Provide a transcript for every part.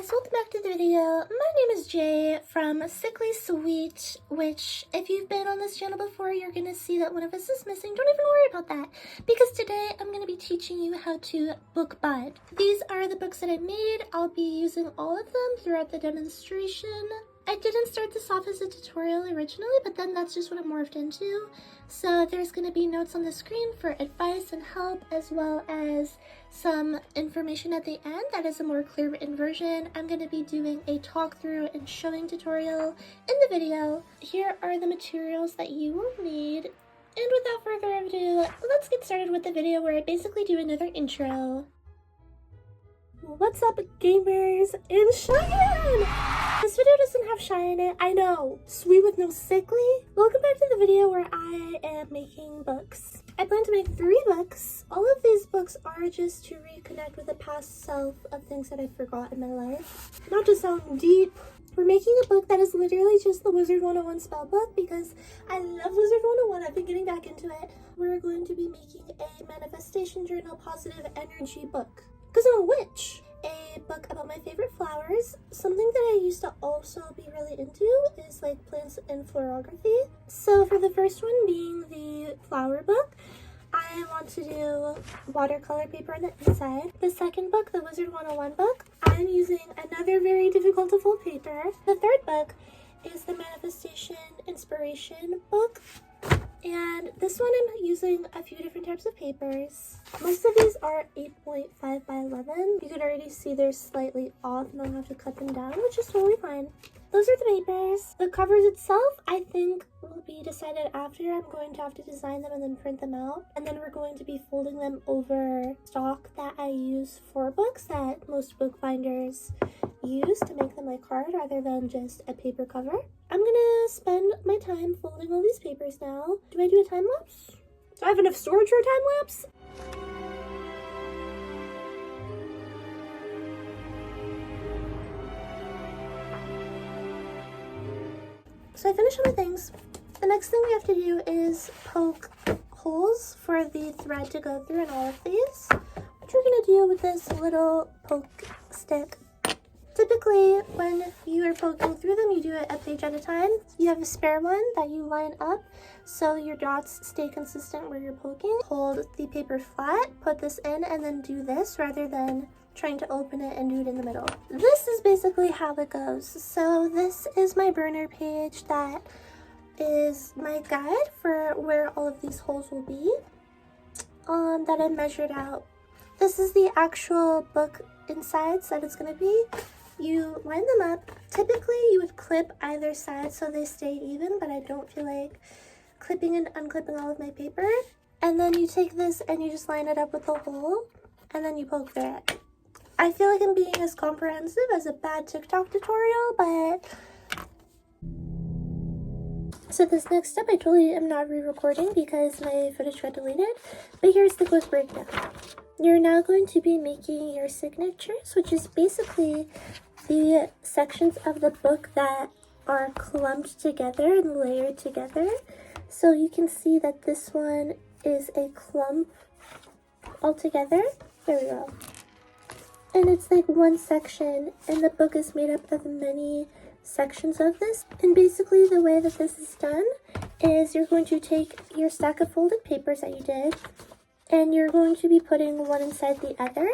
guys, welcome back to the video. My name is Jay from Sickly Sweet, which if you've been on this channel before, you're gonna see that one of us is missing. Don't even worry about that, because today I'm gonna be teaching you how to book bud. These are the books that I made. I'll be using all of them throughout the demonstration. I didn't start this off as a tutorial originally, but then that's just what it morphed into. So there's going to be notes on the screen for advice and help, as well as some information at the end that is a more clear written version. I'm going to be doing a talk through and showing tutorial in the video. Here are the materials that you will need. And without further ado, let's get started with the video where I basically do another intro. What's up, gamers and Cheyenne? This video doesn't have Shy in it. I know, sweet with no sickly. Welcome back to the video where I am making books. I plan to make 3 books. All of these books are just to reconnect with the past self of things that I forgot in my life. Not to sound deep, we're making a book that is literally just the Wizard 101 spell book because I love Wizard 101. I've been getting back into it. We're going to be making a manifestation journal positive energy book. Because I'm a witch. A book about my favorite flowers. Something that I used to also be really into is like plants and florography. So for the first one being the flower book, I want to do watercolor paper on the inside. The second book, the Wizard 101 book, I'm using another very difficult to fold paper. The third book is the manifestation inspiration book. And this one I'm using a few different types of papers. Most of these are 8.5 by 11. You can already see they're slightly off and I'll have to cut them down, which is totally fine. Those are the papers. The covers itself, I think, will be decided after. I'm going to have to design them and then print them out. And then we're going to be folding them over stock that I use for books that most bookbinders use to make them like hard rather than just a paper cover. I'm gonna spend my time folding all these papers now. Do I do a time lapse? Do I have enough storage for a time lapse? So I finished all my things. The next thing we have to do is poke holes for the thread to go through in all of these, which we're gonna do with this little poke stick. Typically, when you are poking through them, you do it a page at a time. You have a spare one that you line up so your dots stay consistent where you're poking. Hold the paper flat, put this in, and then do this rather than trying to open it and do it in the middle. This is basically how it goes. So this is my burner page that is my guide for where all of these holes will be that I measured out. This is the actual book insides that it's going to be. You line them up. Typically you would clip either side so they stay even, but I don't feel like clipping and unclipping all of my paper. And then you take this and you just line it up with the hole and then you poke through it. I feel like I'm being as comprehensive as a bad TikTok tutorial, but so this next step I totally am not re-recording because my footage got deleted, but here's the quick breakdown. You're now going to be making your signatures, which is basically the sections of the book that are clumped together and layered together. So you can see that this one is a clump all together. There we go. And it's like one section, and the book is made up of many sections of this. And basically the way that this is done is you're going to take your stack of folded papers that you did, and you're going to be putting one inside the other.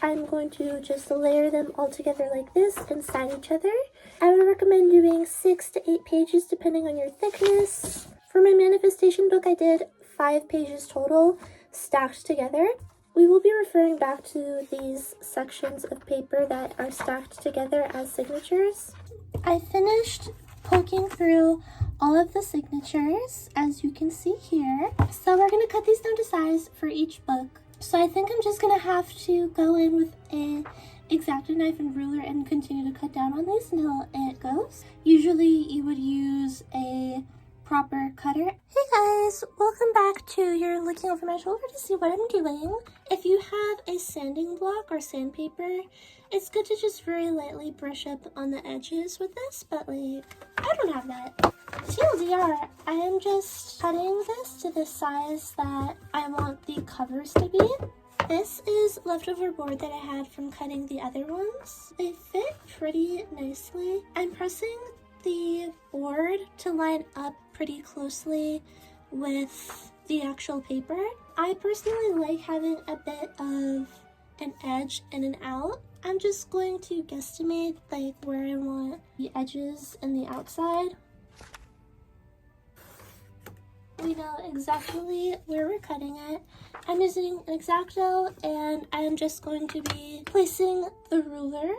I'm going to just layer them all together like this inside each other. I would recommend doing 6 to 8 pages depending on your thickness. For my manifestation book, I did 5 pages total stacked together. We will be referring back to these sections of paper that are stacked together as signatures. I finished poking through all of the signatures, as you can see here. So we're going to cut these down to size for each book. So I think I'm just going to have to go in with a X-Acto knife and ruler and continue to cut down on these until it goes. Usually you would use a proper cutter. Hey guys, welcome back to your looking over my shoulder to see what I'm doing. If you have a sanding block or sandpaper, it's good to just very lightly brush up on the edges with this, but like, I don't have that. TLDR, I am just cutting this to the size that I want the covers to be. This is leftover board that I had from cutting the other ones. They fit pretty nicely. I'm pressing the board to line up pretty closely with the actual paper. I personally like having a bit of an edge and an out. I'm just going to guesstimate like where I want the edges and the outside. We know exactly where we're cutting it. I'm using an X-Acto and I'm just going to be placing the ruler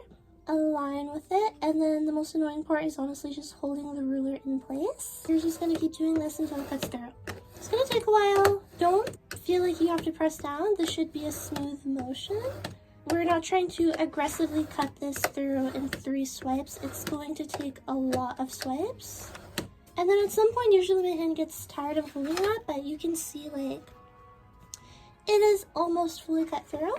align with it, and then the most annoying part is honestly just holding the ruler in place. You're just going to keep doing this until it cuts through. It's going to take a while. Don't feel like you have to press down. This should be a smooth motion. We're not trying to aggressively cut this through in 3 swipes. It's going to take a lot of swipes. And then at some point, usually my hand gets tired of holding that, but you can see like it is almost fully cut through.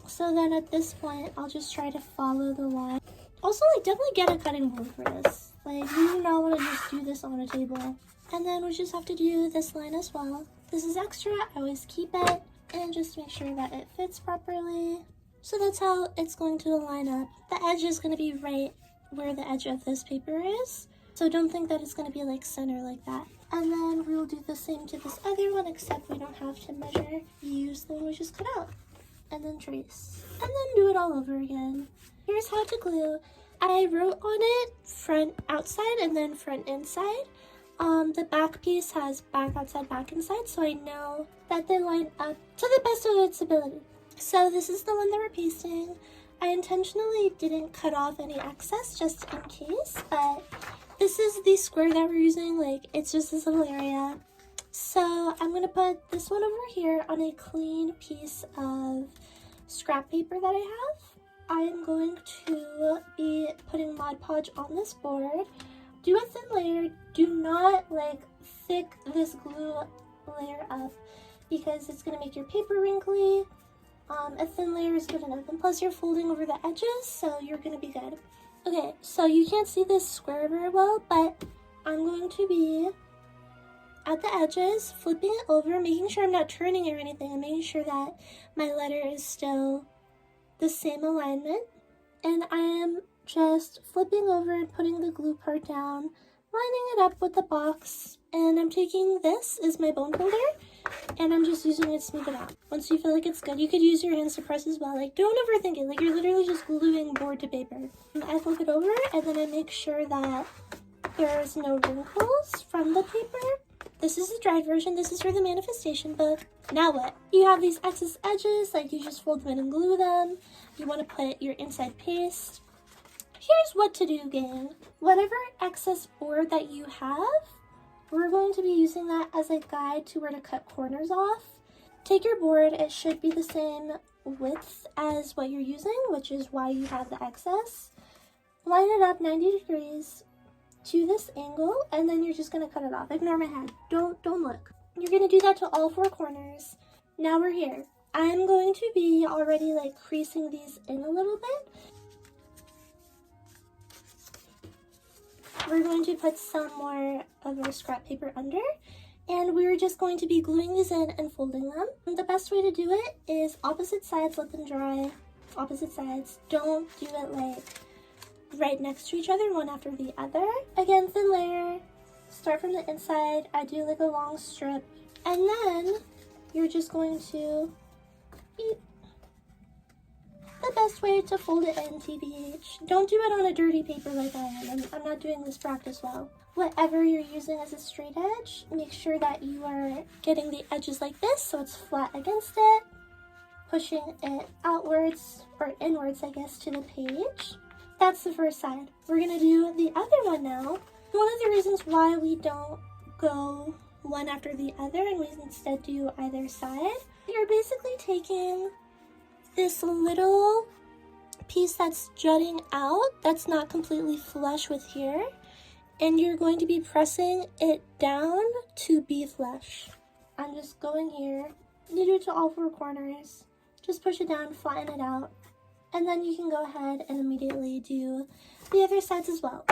So then at this point, I'll just try to follow the line. Also, like, definitely get a cutting board for this. Like, you do not want to just do this on a table. And then we just have to do this line as well. This is extra, I always keep it, and just make sure that it fits properly. So that's how it's going to line up. The edge is going to be right where the edge of this paper is. So don't think that it's going to be like center like that. And then we'll do the same to this other one, except we don't have to measure. Use the one we just cut out. And then trace. And then do it all over again. Here's how to glue. I wrote on it front outside and then front inside. The back piece has back outside, back inside, so I know that they line up to the best of its ability. So this is the one that we're pasting. I intentionally didn't cut off any excess just in case, but this is the square that we're using. Like, it's just this little area. So I'm gonna put this one over here on a clean piece of scrap paper that I have. I am going to be putting Mod Podge on this board. Do a thin layer. Do not like thick this glue layer up because it's gonna make your paper wrinkly. A thin layer is good enough, and plus you're folding over the edges, so you're gonna be good. Okay, so you can't see this square very well, but I'm going to be at the edges, flipping it over, making sure I'm not turning it or anything, and making sure that my letter is still the same alignment. And I am just flipping over and putting the glue part down, lining it up with the box, and I'm taking this is my bone folder, and I'm just using it to smooth it out. Once you feel like it's good, you could use your hands to press as well. Like, don't overthink it. Like, you're literally just gluing board to paper. I flip it over, and then I make sure that there's no wrinkles from the paper. This is the dried version. This is for the manifestation book. Now what? You have these excess edges, like you just fold them in and glue them. You want to put your inside paste. Here's what to do, gang. Whatever excess board that you have, we're going to be using that as a guide to where to cut corners off. Take your board. It should be the same width as what you're using, which is why you have the excess. Line it up 90 degrees to this angle, and then you're just going to cut it off. Ignore my head. Don't look. You're going to do that to all 4 corners. Now we're here. I'm going to be already like creasing these in a little bit. We're going to put some more of our scrap paper under, and we're just going to be gluing these in and folding them. And the best way to do it is opposite sides, let them dry. Opposite sides. Don't do it like right next to each other, one after the other. Again, thin layer. Start from the inside. I do like a long strip, and then you're just going to eat. The best way to fold it in, TBH. Don't do it on a dirty paper like I am. I'm not doing this practice well. Whatever you're using as a straight edge, make sure that you are getting the edges like this so it's flat against it, pushing it outwards, or inwards, I guess, to the page. That's the first side. We're gonna do the other one now. One of the reasons why we don't go one after the other and we instead do either side, you're basically taking this little piece that's jutting out, that's not completely flush with here, and you're going to be pressing it down to be flush. I'm just going here. You do it to all 4 corners. Just push it down, flatten it out, and then you can go ahead and immediately do the other sides as well.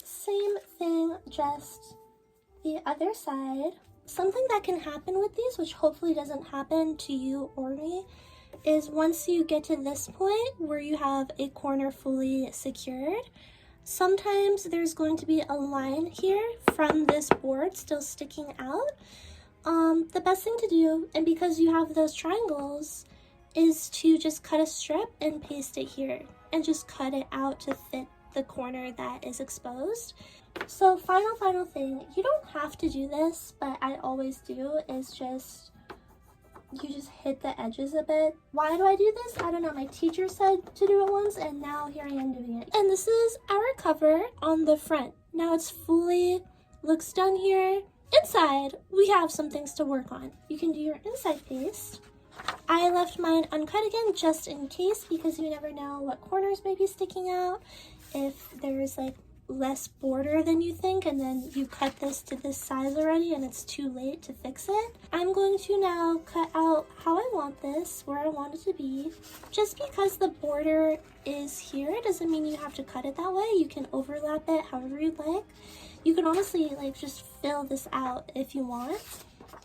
Same thing, just the other side. Something that can happen with these, which hopefully doesn't happen to you or me, is once you get to this point where you have a corner fully secured, sometimes there's going to be a line here from this board still sticking out. The best thing to do, and because you have those triangles, is to just cut a strip and paste it here and just cut it out to fit the corner that is exposed. So final thing, you don't have to do this, but I always do, is you just hit the edges a bit. Why do I do this? I don't know. My teacher said to do it once, and now here I am doing it. And this is our cover on the front. Now it's fully looks done here. Inside, we have some things to work on. You can do your inside paste. I left mine uncut again just in case, because you never know what corners may be sticking out. If there's like less border than you think, and then you cut this to this size already and it's too late to fix it. I'm going to now cut out how I want this, where I want it to be. Just because the border is here doesn't mean you have to cut it that way. You can overlap it however you'd like. You can honestly like just fill this out if you want.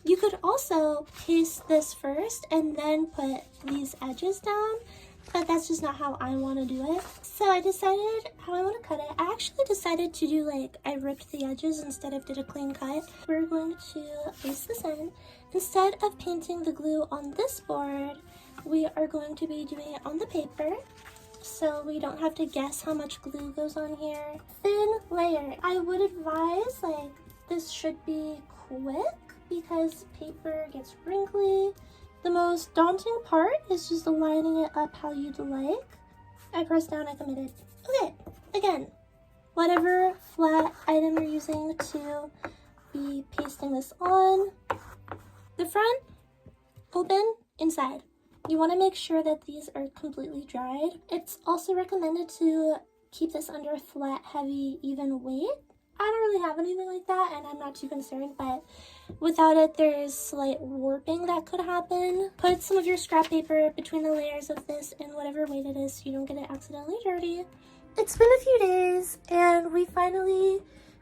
You could also paste this first and then put these edges down, but that's just not how I want to do it. So I decided how I want to cut it. I actually decided to do like, I ripped the edges instead of did a clean cut. We're going to paste this in. Instead of painting the glue on this board, we are going to be doing it on the paper, so we don't have to guess how much glue goes on here. Thin layer. I would advise like this should be quick because paper gets wrinkly. The most daunting part is just lining it up how you'd like. I pressed down, I committed. Okay, again, whatever flat item you're using to be pasting this on. The front, open, inside. You want to make sure that these are completely dried. It's also recommended to keep this under flat, heavy, even weight. I don't really have anything like that, and I'm not too concerned, but without it, there's slight warping that could happen. Put some of your scrap paper between the layers of this in whatever weight it is so you don't get it accidentally dirty. It's been a few days, and we finally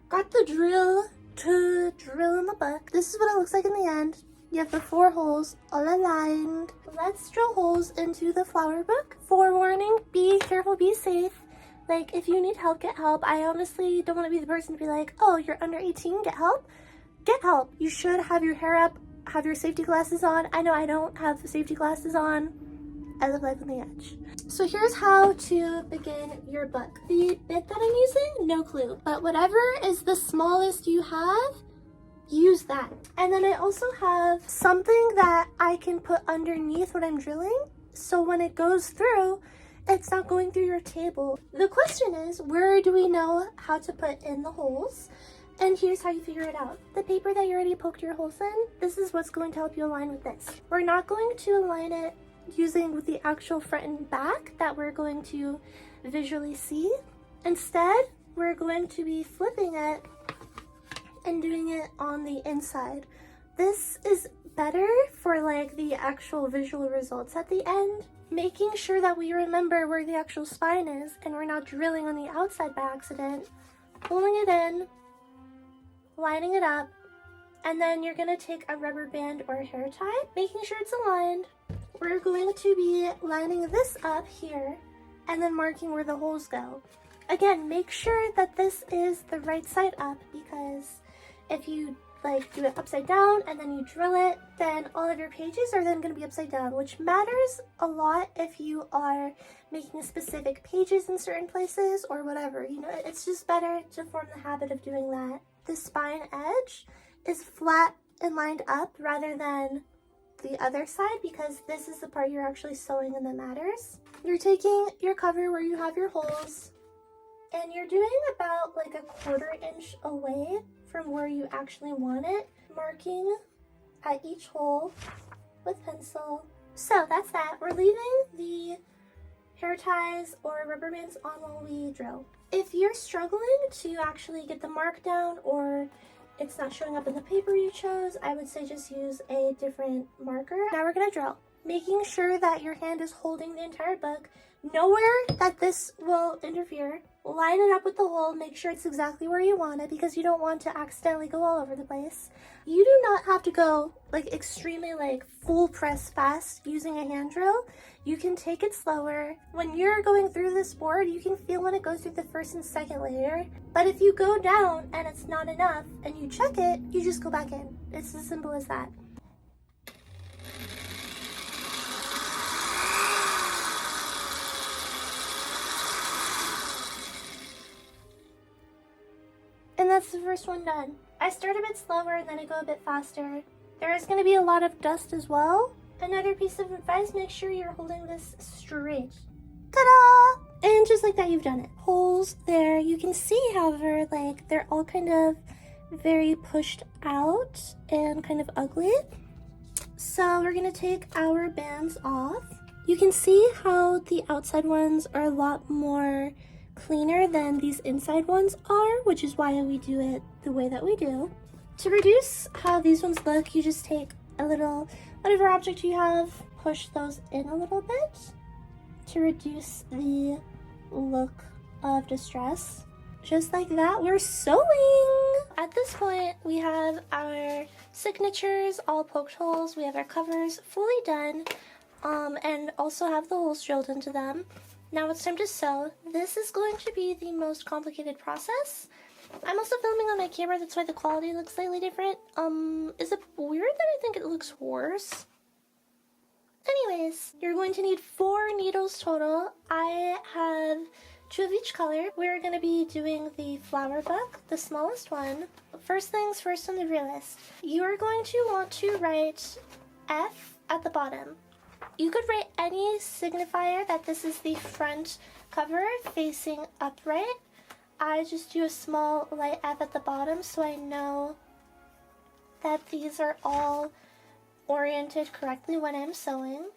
got the drill to drill in the book. This is what it looks like in the end. You have the 4 holes all aligned. Let's drill holes into the flower book. Forewarning, be careful, be safe. Like, if you need help, get help. I honestly don't want to be the person to be like, oh, you're under 18, get help. Get help. You should have your hair up, have your safety glasses on. I know I don't have the safety glasses on. I live life on the edge. So here's how to begin your book. The bit that I'm using, no clue. But whatever is the smallest you have, use that. And then I also have something that I can put underneath what I'm drilling. So when it goes through, it's not going through your table. The question is, where do we know how to put in the holes? And here's how you figure it out. The paper that you already poked your holes in, this is what's going to help you align with this. We're not going to align it using the actual front and back that we're going to visually see. Instead, we're going to be flipping it and doing it on the inside. This is better for like the actual visual results at the end. Making sure that we remember where the actual spine is and we're not drilling on the outside by accident. Pulling it in, lining it up, and then you're going to take a rubber band or a hair tie, making sure it's aligned. We're going to be lining this up here and then marking where the holes go. Again, make sure that this is the right side up, because if you like do it upside down and then you drill it, then all of your pages are then going to be upside down, which matters a lot if you are making specific pages in certain places or whatever. You know, it's just better to form the habit of doing that. The spine edge is flat and lined up rather than the other side, because this is the part you're actually sewing and that matters. You're taking your cover where you have your holes and you're doing about like a 1/4 inch away from where you actually want it, marking at each hole with pencil. So that's that. We're leaving the hair ties or rubber bands on while we drill. If you're struggling to actually get the mark down, or it's not showing up in the paper you chose, I would say just use a different marker. Now we're gonna drill. making sure that your hand is holding the entire book. Nowhere that this will interfere. Line it up with the hole, make sure it's exactly where you want it because you don't want to accidentally go all over the place. You do not have to go like extremely like full press fast using a hand drill. You can take it slower. When you're going through this board, you can feel when it goes through the first and second layer. But if you go down and it's not enough and you check it, you just go back in. It's as simple as that. And that's the first one done. I start a bit slower and then I go a bit faster. There is going to be a lot of dust as well. Another piece of advice, make sure you're holding this straight. Ta-da! And just like that, you've done it. Holes there. You can see, however, like they're all kind of very pushed out and kind of ugly. So we're going to take our bands off. You can see how the outside ones are a lot more cleaner than these inside ones are, which is why we do it the way that we do. To reduce how these ones look, you just take a little, whatever object you have, push those in a little bit to reduce the look of distress. Just like that, we're sewing! At this point, we have our signatures all poked holes, we have our covers fully done, and also have the holes drilled into them. Now it's time to sew. This is going to be the most complicated process. I'm also filming on my camera, that's why the quality looks slightly different. Is it weird that I think it looks worse? Anyways, you're going to need 4 needles total. I have 2 of each color. We're going to be doing the flower book, the smallest one. First things first on the realist. You are going to want to write F at the bottom. You could write any signifier that this is the front cover facing upright. I just do a small light F at the bottom so I know that these are all oriented correctly when I'm sewing.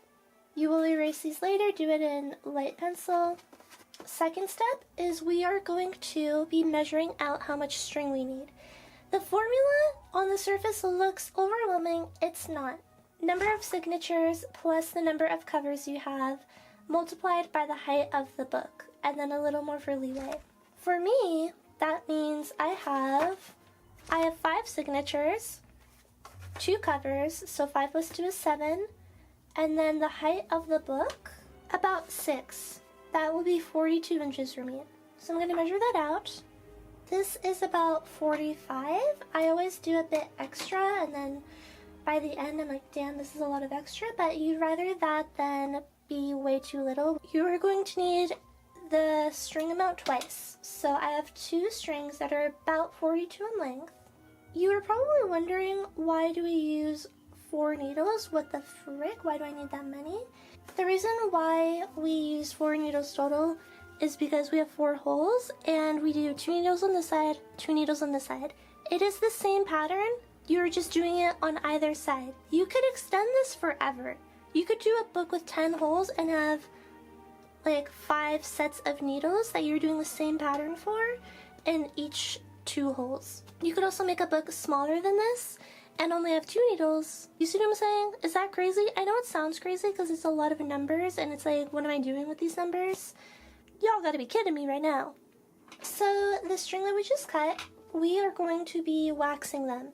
You will erase these later, do it in light pencil. Second step is we are going to be measuring out how much string we need. The formula on the surface looks overwhelming, it's not. Number of signatures plus the number of covers you have multiplied by the height of the book, and then a little more for leeway. For me, that means I have 5 signatures, 2 covers, so 5 plus 2 is 7, and then the height of the book, about 6. That will be 42 inches for me. So I'm going to measure that out. This is about 45. I always do a bit extra, and then by the end I'm like, damn, this is a lot of extra, but you'd rather that than be way too little. You are going to need the string amount twice. So I have 2 strings that are about 42 in length. You are probably wondering, why do we use 4 needles? What the frick? Why do I need that many? The reason why we use 4 needles total is because we have 4 holes and we do 2 needles on this side, 2 needles on this side. It is the same pattern, you're just doing it on either side. You could extend this forever. You could do a book with 10 holes and have like 5 sets of needles that you're doing the same pattern for in each 2 holes. You could also make a book smaller than this and only have 2 needles. You see what I'm saying? Is that crazy? I know it sounds crazy because it's a lot of numbers and it's like, what am I doing with these numbers? Y'all gotta be kidding me right now. So the string that we just cut, we are going to be waxing them.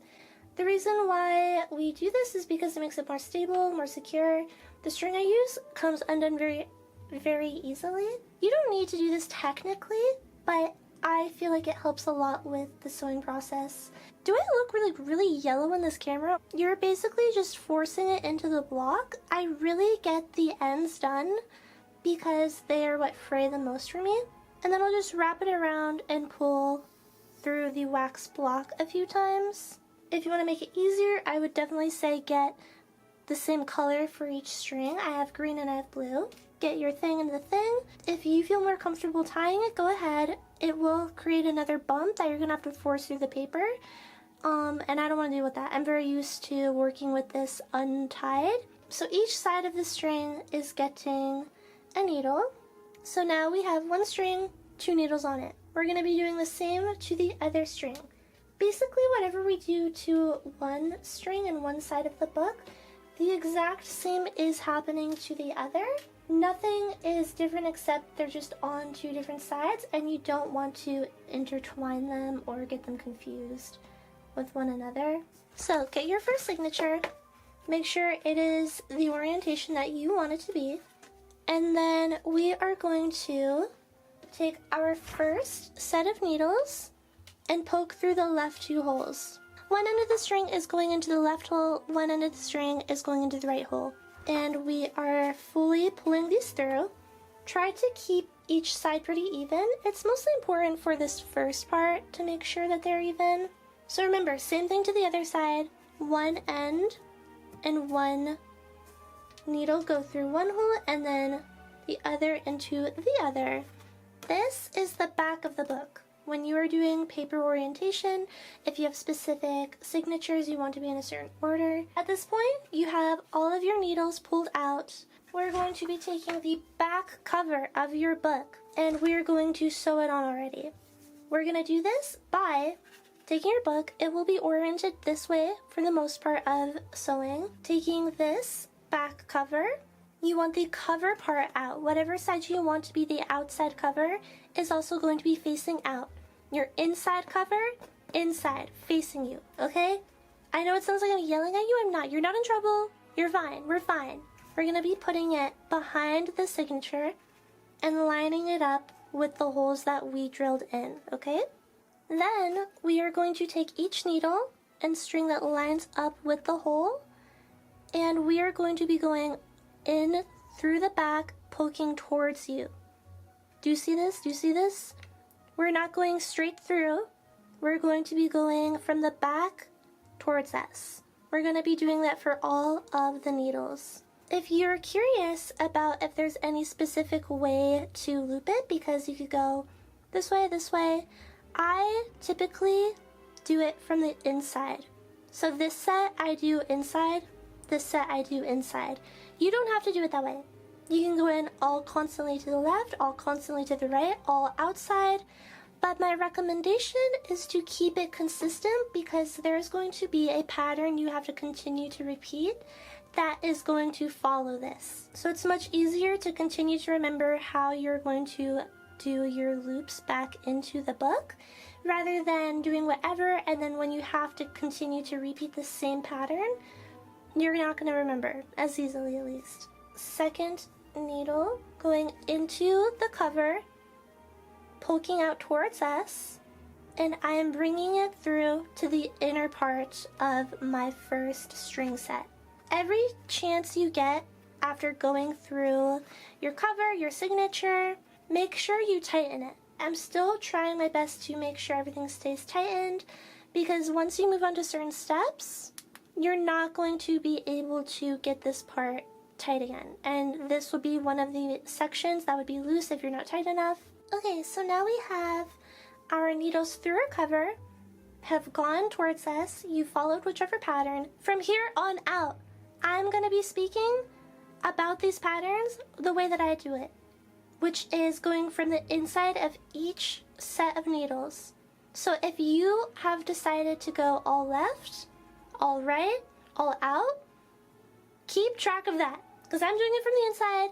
The reason why we do this is because it makes it more stable, more secure. The string I use comes undone very easily. You don't need to do this technically, but I feel like it helps a lot with the sewing process. Do I look really yellow in this camera? You're basically just forcing it into the block. I really get the ends done because they are what fray the most for me. And then I'll just wrap it around and pull through the wax block a few times. If you want to make it easier, I would definitely say get the same color for each string. I have green and I have blue. Get your thing into the thing. If you feel more comfortable tying it, go ahead. It will create another bump that you're going to have to force through the paper. And I don't want to deal with that. I'm very used to working with this untied. So each side of the string is getting a needle. So now we have 1 string, 2 needles on it. We're going to be doing the same to the other string. Basically, whatever we do to one string and one side of the book, The exact same is happening to the other. Nothing is different except they're just on two different sides, and you don't want to intertwine them or get them confused with one another. So get your first signature, make sure it is the orientation that you want it to be, and then we are going to take our first set of needles and poke through the left two holes. One end of the string is going into the left hole, one end of the string is going into the right hole. And we are fully pulling these through. Try to keep each side pretty even. It's mostly important for this first part to make sure that they're even. So remember, same thing to the other side. One end and one needle go through one hole and then the other into the other. This is the back of the book. When you are doing paper orientation, if you have specific signatures you want to be in a certain order, at this point you have all of your needles pulled out. We're going to be taking the back cover of your book and we're going to sew it on already. We're going to do this by taking your book. It will be oriented this way for the most part of sewing. Taking this back cover, you want the cover part out. Whatever side you want to be the outside cover is also going to be facing out. Your inside cover, inside, facing you, okay? I know it sounds like I'm yelling at you. I'm not. You're not in trouble. You're fine. We're fine. We're going to be putting it behind the signature and lining it up with the holes that we drilled in, okay? Then we are going to take each needle and string that lines up with the hole, and we are going to be going in through the back, poking towards you. Do you see this? Do you see this? We're not going straight through. We're going to be going from the back towards us. We're going to be doing that for all of the needles. If you're curious about if there's any specific way to loop it, because you could go this way, I typically do it from the inside. So this set I do inside, this set I do inside. You don't have to do it that way. You can go in all constantly to the left, all constantly to the right, all outside. But my recommendation is to keep it consistent because there's going to be a pattern you have to continue to repeat that is going to follow this. So it's much easier to continue to remember how you're going to do your loops back into the book rather than doing whatever, and then when you have to continue to repeat the same pattern, you're not going to remember as easily, at least. Second needle going into the cover, poking out towards us, and I am bringing it through to the inner part of my first string set. Every chance you get after going through your cover, your signature, make sure you tighten it. I'm still trying my best to make sure everything stays tightened because once you move on to certain steps, you're not going to be able to get this part tight again. And this would be one of the sections that would be loose if you're not tight enough. Okay, so now we have our needles through our cover, have gone towards us. You followed whichever pattern. From here on out, I'm going to be speaking about these patterns the way that I do it, which is going from the inside of each set of needles. So if you have decided to go all left, all right, all out, keep track of that, because I'm doing it from the inside.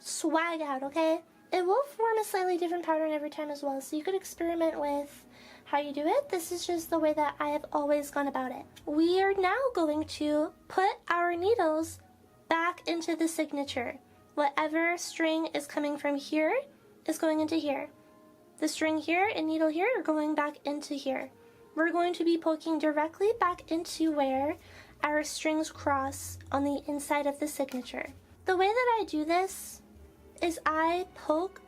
Swag out, okay? It will form a slightly different pattern every time as well, so you could experiment with how you do it. This is just the way that I have always gone about it. We are now going to put our needles back into the signature. Whatever string is coming from here is going into here. The string here and needle here are going back into here. We're going to be poking directly back into where our strings cross on the inside of the signature. The way that I do this is I poke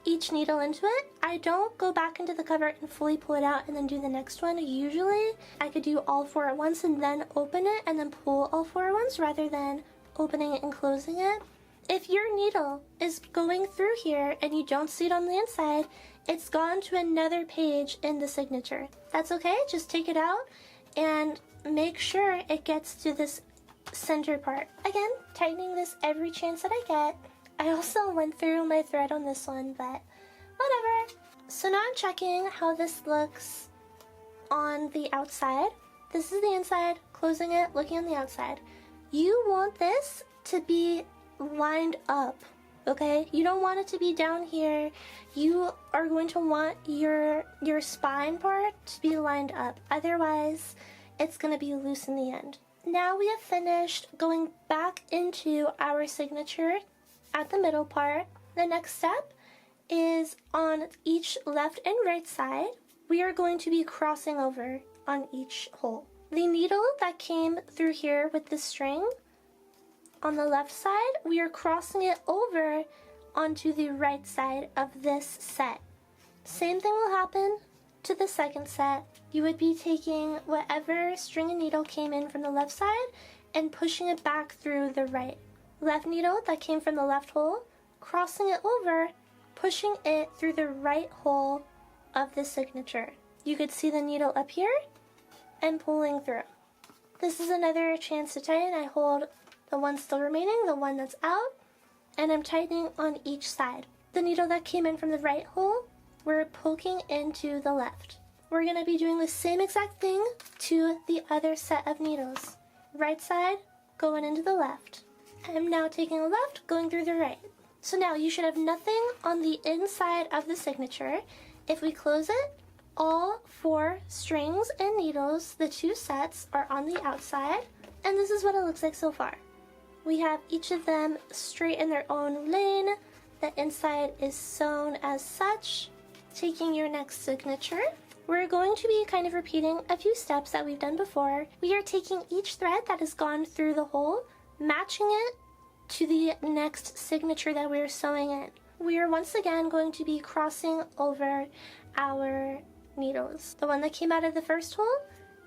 each needle into it. I don't go back into the cover and fully pull it out and then do the next one. Usually I could do all four at once and then open it and then pull all four at once rather than opening it and closing it. If your needle is going through here and you don't see it on the inside, it's gone to another page in the signature. That's okay, just take it out and make sure it gets to this center part. Again, tightening this every chance that I get. I also went through my thread on this one, but whatever. So now I'm checking how this looks on the outside. This is the inside, closing it, looking on the outside. you want this to be lined up, okay? You don't want it to be down here. You are going to want your spine part to be lined up. Otherwise, it's going to be loose in the end. Now we have finished going back into our signature at the middle part. The next step is on each left and right side. We are going to be crossing over on each hole. The needle that came through here with the string on the left side, we are crossing it over onto the right side of this set. Same thing will happen to the second set. You would be taking whatever string and needle came in from the left side and pushing it back through the right. Left needle that came from the left hole, crossing it over, pushing it through the right hole of the signature. You could see the needle up here and pulling through. This is another chance to tighten. I hold the one still remaining, the one that's out, and I'm tightening on each side. The needle that came in from the right hole, we're poking into the left. We're going to be doing the same exact thing to the other set of needles. Right side going into the left. I'm now taking a left, going through the right. So now you should have nothing on the inside of the signature. If we close it, all 4 strings and needles, the 2 sets, are on the outside, and this is what it looks like so far. We have each of them straight in their own lane. The inside is sewn as such. Taking your next signature, we're going to be kind of repeating a few steps that we've done before. We are taking each thread that has gone through the hole, matching it to the next signature that we're sewing in. We are once again going to be crossing over our needles. The one that came out of the first hole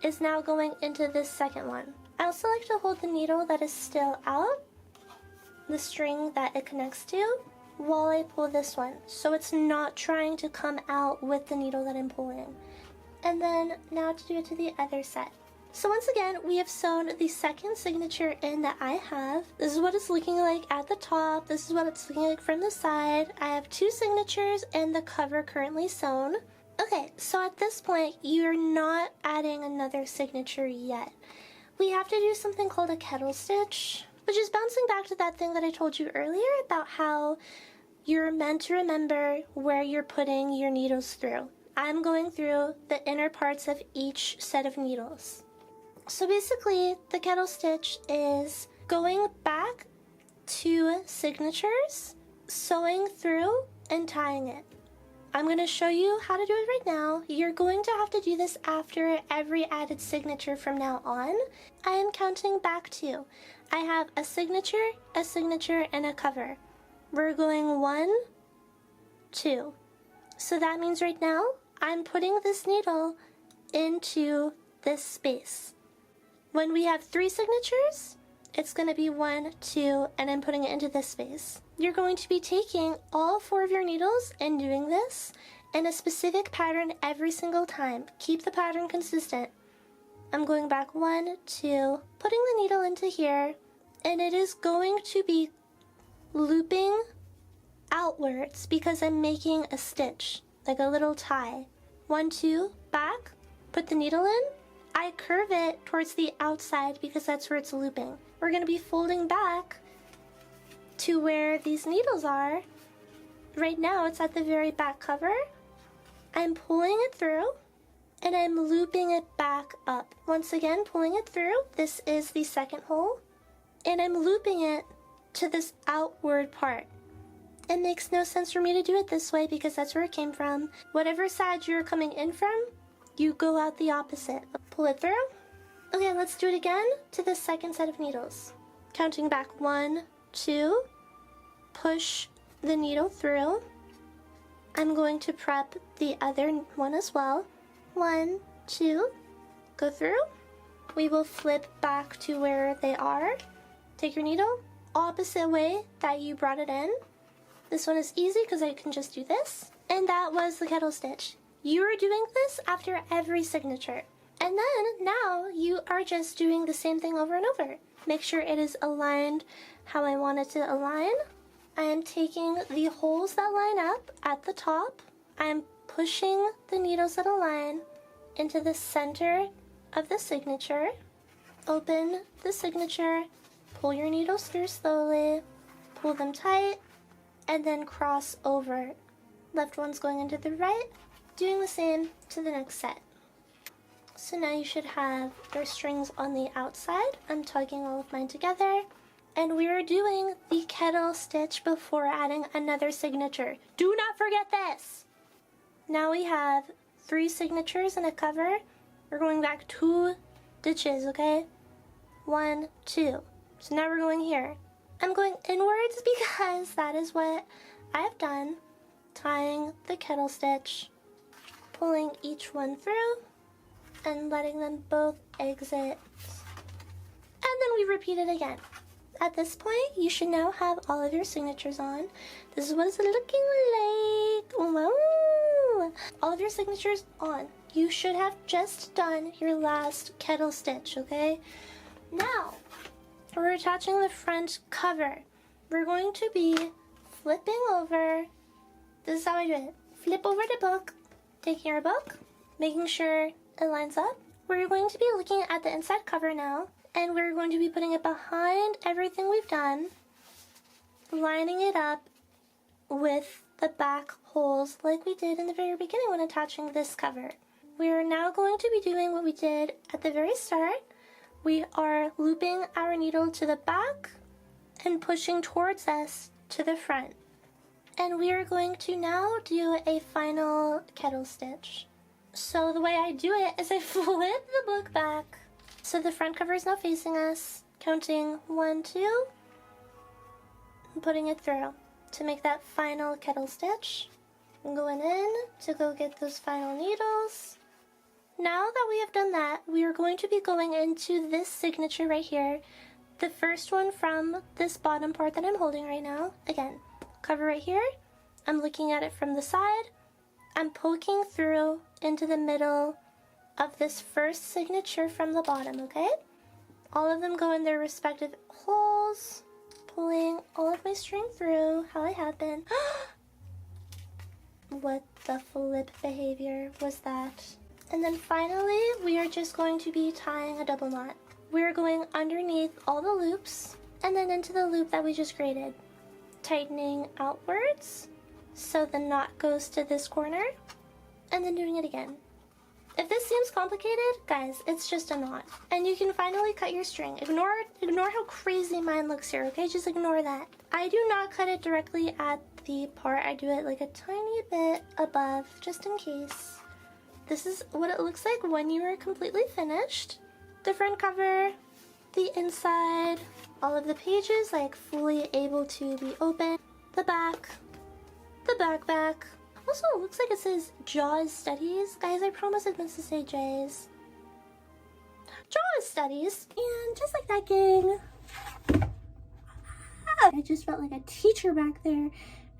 is now going into this second one. I also like to hold the needle that is still out, the string that it connects to, while I pull this one, so it's not trying to come out with the needle that I'm pulling. And then now to do it to the other set. So once again, we have sewn the second signature in that I have. This is what it's looking like at the top. This is what it's looking like from the side. I have 2 signatures and the cover currently sewn. Okay, so at this point, you're not adding another signature yet. We have to do something called a kettle stitch, which is bouncing back to that thing that I told you earlier about how you're meant to remember where you're putting your needles through. I'm going through the inner parts of each set of needles. So basically, the kettle stitch is going back 2 signatures, sewing through, and tying it. I'm going to show you how to do it right now. You're going to have to do this after every added signature from now on. I am counting back 2. I have a signature, and a cover. We're going 1, 2. So that means right now, I'm putting this needle into this space. When we have 3 signatures, it's going to be 1, 2, and I'm putting it into this space. You're going to be taking all 4 of your needles and doing this in a specific pattern every single time. Keep the pattern consistent. I'm going back 1, 2, putting the needle into here, and it is going to be looping outwards because I'm making a stitch, like a little tie. 1, 2, back, put the needle in. I curve it towards the outside because that's where it's looping. We're going to be folding back to where these needles are. Right now it's at the very back cover. I'm pulling it through and I'm looping it back up. Once again, pulling it through. This is the second hole. And I'm looping it to this outward part. It makes no sense for me to do it this way because that's where it came from. Whatever side you're coming in from, you go out the opposite. Pull it through. Okay, let's do it again to the second set of needles. Counting back 1, 2, push the needle through. I'm going to prep the other one as well. 1, 2, go through. We will flip back to where they are. Take your needle, opposite way that you brought it in. This one is easy because I can just do this. And that was the kettle stitch. You are doing this after every signature. And then now you are just doing the same thing over and over. Make sure it is aligned how I want it to align. I am taking the holes that line up at the top. I'm pushing the needles that align into the center of the signature. Open the signature pull your needles through slowly, pull them tight, and then cross over. Left one's going into the right, doing the same to the next set. So now you should have your strings on the outside. I'm tugging all of mine together. And we are doing the kettle stitch before adding another signature. Do not forget this! Now we have 3 signatures and a cover. We're going back 2 stitches, okay? 1, 2. So now we're going here. I'm going inwards because that is what I have done. Tying the kettle stitch, pulling each one through, and letting them both exit. And then we repeat it again. At this point, you should now have all of your signatures on. This is what it's looking like. Wow. All of your signatures on. You should have just done your last kettle stitch, okay? Now, we're attaching the front cover. We're going to be flipping over. This is how I do it. Flip over the book, taking your book, making sure it lines up. We're going to be looking at the inside cover now, and we're going to be putting it behind everything we've done, lining it up with the back holes like we did in the very beginning when attaching this cover. We're now going to be doing what we did at the very start. We are looping our needle to the back and pushing towards us to the front. And we are going to now do a final kettle stitch. So the way I do it is I flip the book back. So the front cover is now facing us, counting 1, 2, and putting it through to make that final kettle stitch. I'm going in to go get those final needles. Now that we have done that, we are going to be going into this signature right here. The first one from this bottom part that I'm holding right now. Again, cover right here. I'm looking at it from the side. I'm poking through into the middle of this first signature from the bottom, okay? All of them go in their respective holes, pulling all of my string through, how I have been. What the flip behavior was that? And then finally, we are just going to be tying a double knot. We're going underneath all the loops and then into the loop that we just created. Tightening outwards so the knot goes to this corner and then doing it again. If this seems complicated, guys, it's just a knot. And you can finally cut your string. Ignore how crazy mine looks here, okay? Just ignore that. I do not cut it directly at the part. I do it like a tiny bit above, just in case. This is what it looks like when you are completely finished. The front cover, the inside, all of the pages like fully able to be open. The back, back. Also, it looks like it says Jaws Studies. Guys, I promise it meant to say J's. Jaws Studies. And just like that, gang. I just felt like a teacher back there.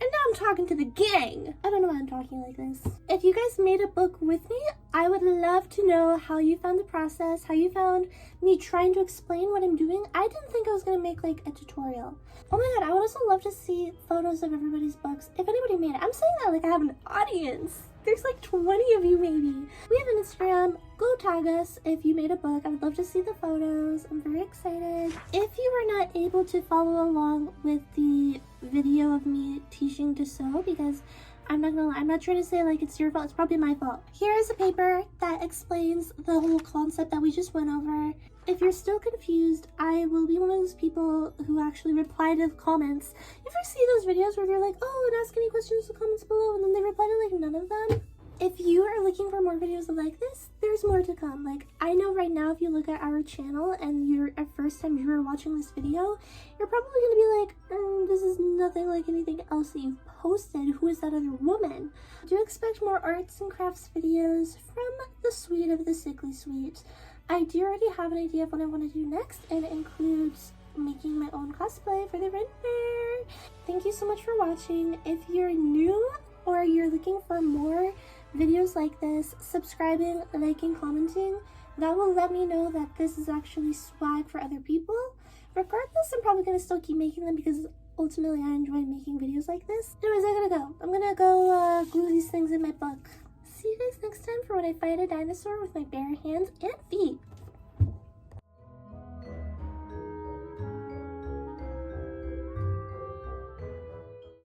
And now I'm talking to the gang. I don't know why I'm talking like this. If you guys made a book with me, I would love to know how you found the process, how you found me trying to explain what I'm doing. I didn't think I was gonna make like a tutorial. Oh my god, I would also love to see photos of everybody's books. If anybody made it, I'm saying that like I have an audience. There's like 20 of you maybe. We have an Instagram. Go tag us if you made a book. I would love to see the photos. I'm very excited. If you were not able to follow along with the video of me teaching to sew, because I'm not gonna lie, I'm not trying to say like it's your fault, it's probably my fault. Here is a paper that explains the whole concept that we just went over. If you're still confused, I will be one of those people who actually reply to the comments. You ever see those videos where they're like, oh, and ask any questions in the comments below, and then they reply to like none of them? If you are looking for more videos like this, there's more to come. Like, I know right now if you look at our channel and you're a first time viewer watching this video, you're probably gonna be like, this is nothing like anything else that you've posted. Who is that other woman? Do expect more arts and crafts videos from the suite of the Sickly Suite. I do already have an idea of what I want to do next, and it includes making my own cosplay for the render. Thank you so much for watching. If you're new or you're looking for more videos like this, subscribing, liking, commenting, that will let me know that this is actually swag for other people. Regardless, I'm probably going to still keep making them because ultimately I enjoy making videos like this. Anyways, I gotta go. I'm gonna go glue these things in my book. See you guys next time for when I fight a dinosaur with my bare hands and feet.